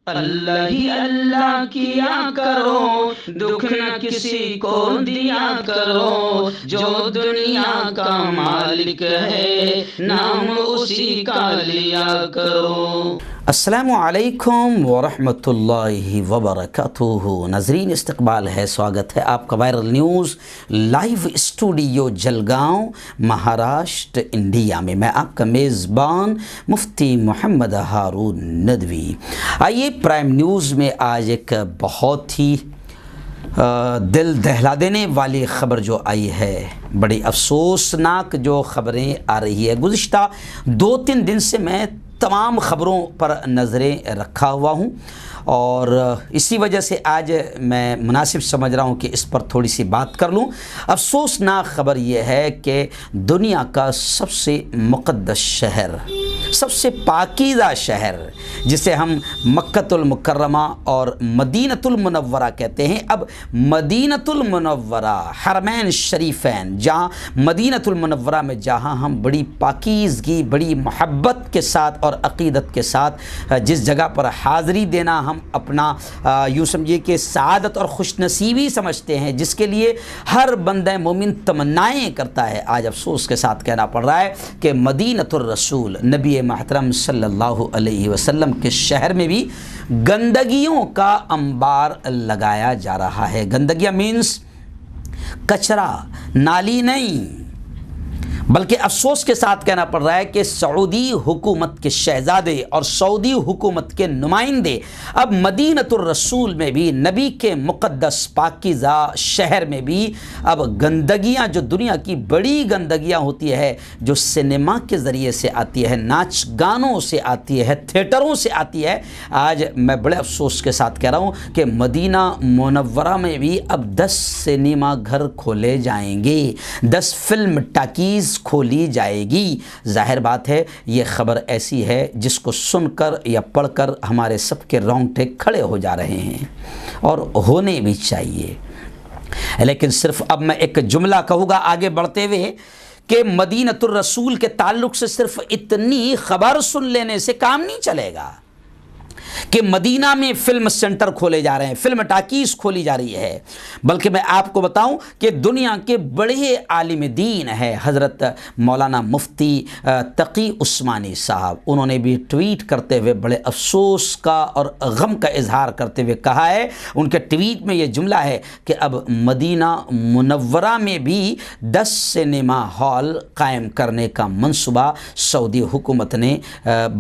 اللہ ہی اللہ کیا کرو، دکھ نہ کسی کو دیا کرو، جو دنیا کا مالک ہے نام اسی کا لیا کرو۔ السلام علیکم ورحمۃ اللہ وبرکاتہ۔ ناظرین استقبال ہے، سواگت ہے آپ کا viral news live studio Jalgaon Maharashtra India میں آپ کا میزبان مفتی محمد ہارون ندوی۔ آئیے پرائم نیوز میں آج ایک بہت ہی دل دہلا دینے والی خبر جو آئی ہے، بڑی افسوسناک جو خبریں آ رہی ہے۔ گزشتہ 2-3 دن سے میں تمام خبروں پر نظریں رکھا ہوا ہوں اور اسی وجہ سے آج میں مناسب سمجھ رہا ہوں کہ اس پر تھوڑی سی بات کر لوں۔ افسوسناک خبر یہ ہے کہ دنیا کا سب سے مقدس شہر، سب سے پاکیزہ شہر، جسے ہم مکۃ المکرمہ اور مدینۃ المنورہ کہتے ہیں، اب مدینۃ المنورہ حرمین شریفین، جہاں مدینۃ المنورہ میں جہاں ہم بڑی پاکیزگی، بڑی محبت کے ساتھ اور عقیدت کے ساتھ جس جگہ پر حاضری دینا ہم اپنا یوں سمجھیے کہ سعادت اور خوش نصیبی سمجھتے ہیں، جس کے لیے ہر بندہ مومن تمنائیں کرتا ہے، آج افسوس کے ساتھ کہنا پڑ رہا ہے کہ مدینۃ الرسول نبی محترم صلی اللہ علیہ وسلم کے شہر میں بھی گندگیوں کا انبار لگایا جا رہا ہے۔ گندگیاں مینس کچرا، نالی نہیں، بلکہ افسوس کے ساتھ کہنا پڑ رہا ہے کہ سعودی حکومت کے شہزادے اور سعودی حکومت کے نمائندے اب مدینۃ الرسول میں بھی، نبی کے مقدس پاکیزہ شہر میں بھی اب گندگیاں، جو دنیا کی بڑی گندگیاں ہوتی ہے، جو سنیما کے ذریعے سے آتی ہے، ناچ گانوں سے آتی ہے، تھیٹروں سے آتی ہے، آج میں بڑے افسوس کے ساتھ کہہ رہا ہوں کہ مدینہ منورہ میں بھی اب 10 سنیما گھر کھولے جائیں گے، 10 فلم ٹاکیز کھولی جائے گی۔ ظاہر بات ہے یہ خبر ایسی ہے جس کو سن کر یا پڑھ کر ہمارے سب کے رونگٹے کھڑے ہو جا رہے ہیں، اور ہونے بھی چاہیے۔ لیکن صرف اب میں ایک جملہ کہوں گا آگے بڑھتے ہوئے کہ مدینۃ الرسول کے تعلق سے صرف اتنی خبر سن لینے سے کام نہیں چلے گا کہ مدینہ میں فلم سینٹر کھولے جا رہے ہیں، فلم ٹاکیز کھولی جا رہی ہے، بلکہ میں آپ کو بتاؤں کہ دنیا کے بڑے عالم دین ہے حضرت مولانا مفتی تقی عثمانی صاحب، انہوں نے بھی ٹویٹ کرتے ہوئے بڑے افسوس کا اور غم کا اظہار کرتے ہوئے کہا ہے، ان کے ٹویٹ میں یہ جملہ ہے کہ اب مدینہ منورہ میں بھی 10 سنیما ہال قائم کرنے کا منصوبہ سعودی حکومت نے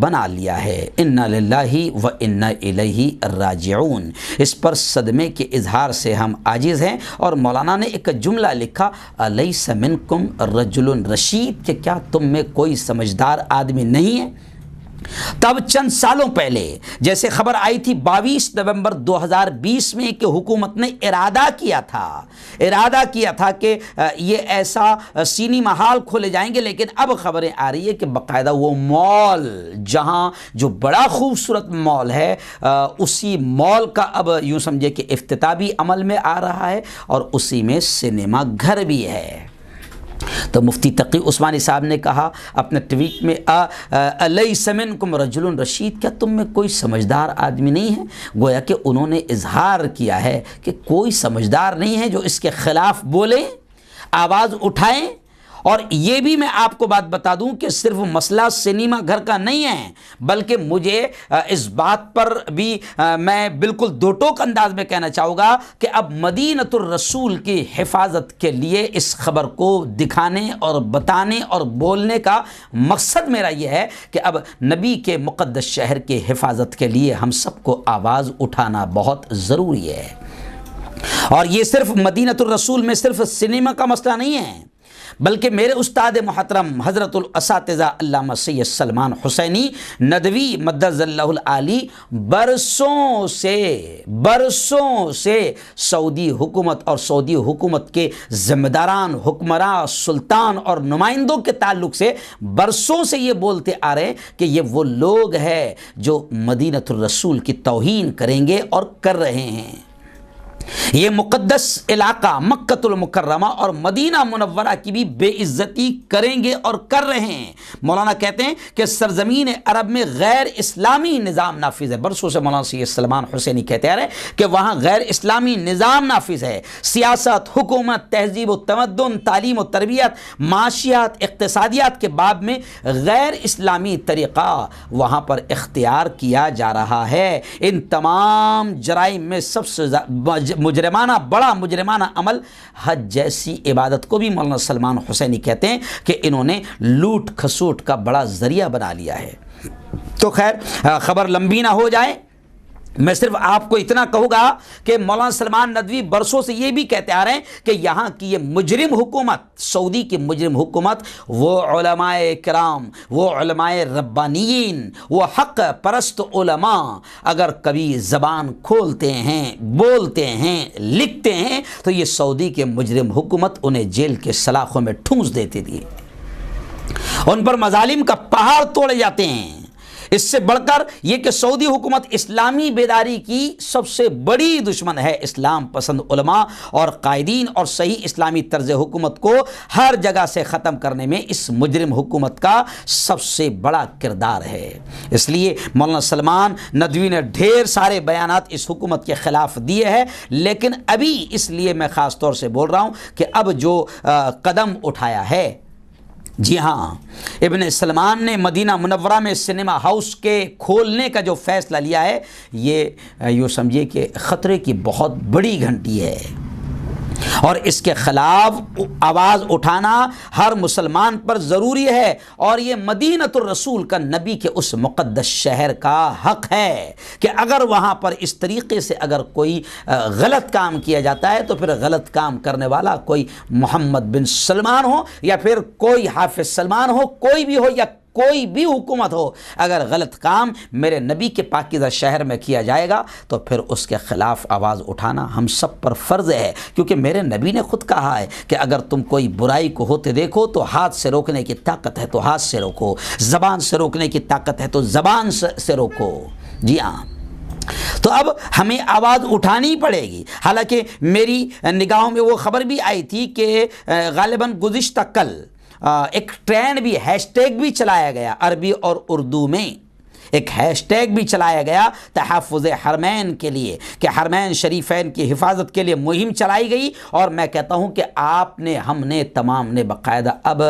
بنا لیا ہے۔ انا للہ و انا الیہ راجعون۔ اس پر صدمے کے اظہار سے ہم عاجز ہیں، اور مولانا نے ایک جملہ لکھا، الیس منکم رجل رشید، کہ کیا تم میں کوئی سمجھدار آدمی نہیں ہے؟ تب چند سالوں پہلے جیسے خبر آئی تھی 22 نومبر 2020 میں کہ حکومت نے ارادہ کیا تھا کہ یہ ایسا سینما ہال کھولے جائیں گے، لیکن اب خبریں آ رہی ہے کہ باقاعدہ وہ مال، جہاں جو بڑا خوبصورت مال ہے، اسی مال کا اب یوں سمجھے کہ افتتاح بھی عمل میں آ رہا ہے، اور اسی میں سنیما گھر بھی ہے۔ تو مفتی تقی عثمانی صاحب نے کہا اپنے ٹویٹ میں، الیس منکم رجل رشید، کیا تم میں کوئی سمجھدار آدمی نہیں ہے؟ گویا کہ انہوں نے اظہار کیا ہے کہ کوئی سمجھدار نہیں ہے جو اس کے خلاف بولیں، آواز اٹھائیں۔ اور یہ بھی میں آپ کو بات بتا دوں کہ صرف مسئلہ سنیما گھر کا نہیں ہے، بلکہ مجھے اس بات پر بھی میں بالکل دو ٹوک انداز میں کہنا چاہوں گا کہ اب مدینۃ الرسول کی حفاظت کے لیے اس خبر کو دکھانے اور بتانے اور بولنے کا مقصد میرا یہ ہے کہ اب نبی کے مقدس شہر کی حفاظت کے لیے ہم سب کو آواز اٹھانا بہت ضروری ہے۔ اور یہ صرف مدینۃ الرسول میں صرف سنیما کا مسئلہ نہیں ہے، بلکہ میرے استاد محترم حضرت الاساتذہ علامہ سید سلمان حسینی ندوی مدظ اللہ العالی برسوں سے سعودی حکومت اور سعودی حکومت کے ذمہ داران، حکمراں، سلطان اور نمائندوں کے تعلق سے برسوں سے یہ بولتے آ رہے ہیں کہ یہ وہ لوگ ہیں جو مدینۃ الرسول کی توہین کریں گے اور کر رہے ہیں۔ یہ مقدس علاقہ مکۃ المکرمہ اور مدینہ منورہ کی بھی بے عزتی کریں گے اور کر رہے ہیں۔ مولانا کہتے ہیں کہ سرزمین عرب میں غیر اسلامی نظام نافذ ہے۔ برسوں سے مولانا سید سلمان حسینی کہتے آ رہے ہیں کہ وہاں غیر اسلامی نظام نافذ ہے۔ سیاست، حکومت، تہذیب و تمدن، تعلیم و تربیت، معاشیات، اقتصادیات کے باب میں غیر اسلامی طریقہ وہاں پر اختیار کیا جا رہا ہے۔ ان تمام جرائم میں سب سے بڑا مجرمانہ عمل حج جیسی عبادت کو بھی مولانا سلمان حسینی کہتے ہیں کہ انہوں نے لوٹ کھسوٹ کا بڑا ذریعہ بنا لیا ہے۔ تو خیر خبر لمبی نہ ہو جائے، میں صرف آپ کو اتنا کہوں گا کہ مولانا سلمان ندوی برسوں سے یہ بھی کہتے آ رہے ہیں کہ یہاں کی یہ مجرم حکومت، سعودی کی مجرم حکومت، وہ علماء کرام، وہ علماء ربانیین، وہ حق پرست علماء اگر کبھی زبان کھولتے ہیں، بولتے ہیں، لکھتے ہیں تو یہ سعودی کے مجرم حکومت انہیں جیل کے سلاخوں میں ٹھونس دیتی تھی، ان پر مظالم کا پہاڑ توڑے جاتے ہیں۔ اس سے بڑھ کر یہ کہ سعودی حکومت اسلامی بیداری کی سب سے بڑی دشمن ہے۔ اسلام پسند علماء اور قائدین اور صحیح اسلامی طرز حکومت کو ہر جگہ سے ختم کرنے میں اس مجرم حکومت کا سب سے بڑا کردار ہے۔ اس لیے مولانا سلمان ندوی نے ڈھیر سارے بیانات اس حکومت کے خلاف دیے ہیں، لیکن ابھی اس لیے میں خاص طور سے بول رہا ہوں کہ اب جو قدم اٹھایا ہے، جی ہاں، ابن سلمان نے مدینہ منورہ میں سنیما ہاؤس کے کھولنے کا جو فیصلہ لیا ہے، یہ یوں سمجھیے کہ خطرے کی بہت بڑی گھنٹی ہے، اور اس کے خلاف آواز اٹھانا ہر مسلمان پر ضروری ہے، اور یہ مدینۃ الرسول کا، نبی کے اس مقدس شہر کا حق ہے کہ اگر وہاں پر اس طریقے سے اگر کوئی غلط کام کیا جاتا ہے تو پھر غلط کام کرنے والا کوئی محمد بن سلمان ہو یا پھر کوئی حافظ سلمان ہو، کوئی بھی ہو یا کوئی بھی حکومت ہو، اگر غلط کام میرے نبی کے پاکیزہ شہر میں کیا جائے گا تو پھر اس کے خلاف آواز اٹھانا ہم سب پر فرض ہے، کیونکہ میرے نبی نے خود کہا ہے کہ اگر تم کوئی برائی کو ہوتے دیکھو تو ہاتھ سے روکنے کی طاقت ہے تو ہاتھ سے روکو، زبان سے روکنے کی طاقت ہے تو زبان سے روکو۔ جی ہاں، تو اب ہمیں آواز اٹھانی پڑے گی۔ حالانکہ میری نگاہوں میں وہ خبر بھی آئی تھی کہ غالباً گزشتہ کل ایک ٹرینڈ بھی، ہیش ٹیگ بھی چلایا گیا عربی اور اردو میں، ایک ہیش ٹیگ بھی چلایا گیا تحفظ حرمین کے لیے، کہ حرمین شریفین کی حفاظت کے لیے مہم چلائی گئی، اور میں کہتا ہوں کہ آپ نے، ہم نے، تمام نے باقاعدہ اب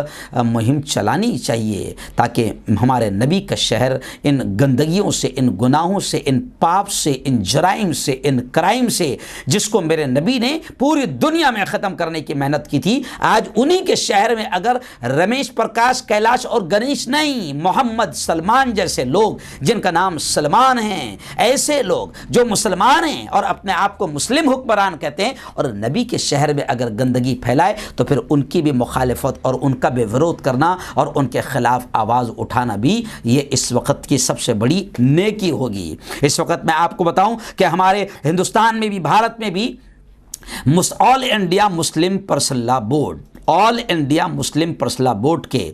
مہم چلانی چاہیے تاکہ ہمارے نبی کا شہر ان گندگیوں سے، ان گناہوں سے، ان پاپ سے، ان جرائم سے، ان کرائم سے، جس کو میرے نبی نے پوری دنیا میں ختم کرنے کی محنت کی تھی، آج انہی کے شہر میں اگر رمیش پرکاش، کیلاش اور گنیش نہیں، محمد سلمان جیسے لوگ جن کا نام سلمان ہیں، ایسے لوگ جو مسلمان ہیں اور اپنے آپ کو مسلم حکمران کہتے ہیں، اور نبی کے شہر میں اگر گندگی پھیلائے تو پھر ان کی بھی مخالفت اور ان کا بھی ورود کرنا اور ان کے خلاف آواز اٹھانا بھی یہ اس وقت کی سب سے بڑی نیکی ہوگی۔ اس وقت میں آپ کو بتاؤں کہ ہمارے ہندوستان میں بھی، بھارت میں بھی آل انڈیا مسلم پرسنل لا بورڈ، آل انڈیا مسلم پرسنل لا بورڈ کے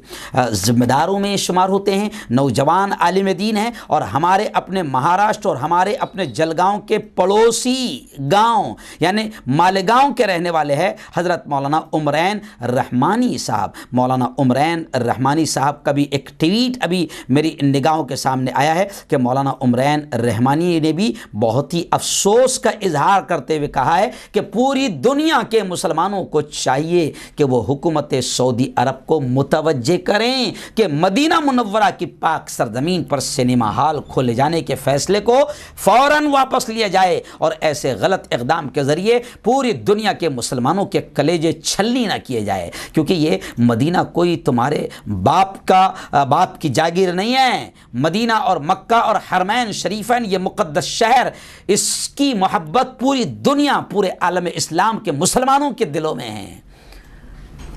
ذمہ داروں میں شمار ہوتے ہیں، نوجوان عالم دین ہیں، اور ہمارے اپنے مہاراشٹر اور ہمارے اپنے جلگاؤں کے پڑوسی گاؤں یعنی مالیگاؤں کے رہنے والے ہیں حضرت مولانا عمرین رحمانی صاحب۔ مولانا عمرین رحمانی صاحب کا بھی ایک ٹویٹ ابھی میری نگاہوں کے سامنے آیا ہے کہ مولانا عمرین رحمانی نے بھی بہت ہی افسوس کا اظہار کرتے ہوئے کہا ہے کہ پوری دنیا کے مسلمانوں کو چاہیے کہ وہ حکومت سعودی عرب کو متوجہ کریں کہ مدینہ منورہ کی پاک سرزمین پر سنیما ہال کھولے جانے کے فیصلے کو فوراً واپس لیا جائے، اور ایسے غلط اقدام کے ذریعے پوری دنیا کے مسلمانوں کے کلیجے چھلنی نہ کیے جائے، کیونکہ یہ مدینہ کوئی تمہارے باپ کی جاگیر نہیں ہے۔ مدینہ اور مکہ اور حرمین شریفین، یہ مقدس شہر، اس کی محبت پوری دنیا، پورے عالم اسلام کے مسلمانوں کے دلوں میں ہے۔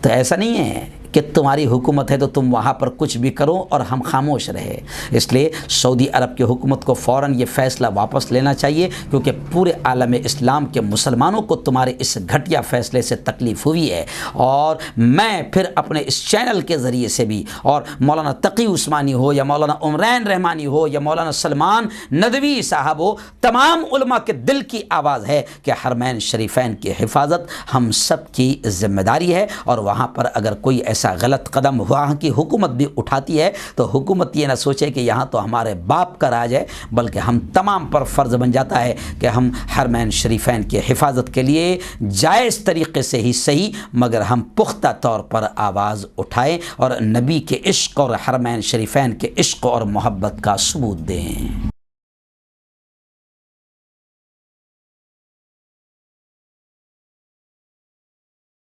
تو ایسا نہیں ہے کہ تمہاری حکومت ہے تو تم وہاں پر کچھ بھی کرو اور ہم خاموش رہے۔ اس لیے سعودی عرب کی حکومت کو فوراً یہ فیصلہ واپس لینا چاہیے، کیونکہ پورے عالم اسلام کے مسلمانوں کو تمہارے اس گھٹیا فیصلے سے تکلیف ہوئی ہے۔ اور میں پھر اپنے اس چینل کے ذریعے سے بھی، اور مولانا تقی عثمانی ہو یا مولانا عمرین رحمانی ہو یا مولانا سلمان ندوی صاحب ہو، تمام علماء کے دل کی آواز ہے کہ حرمین شریفین کی حفاظت ہم سب کی ذمہ داری ہے، اور وہاں پر اگر کوئی ایسا غلط قدم وہاں کی حکومت بھی اٹھاتی ہے تو حکومت یہ نہ سوچے کہ یہاں تو ہمارے باپ کا راج ہے، بلکہ ہم تمام پر فرض بن جاتا ہے کہ ہم حرمین شریفین کی حفاظت کے لیے جائز طریقے سے ہی صحیح مگر ہم پختہ طور پر آواز اٹھائیں اور نبی کے عشق اور حرمین شریفین کے عشق اور محبت کا ثبوت دیں۔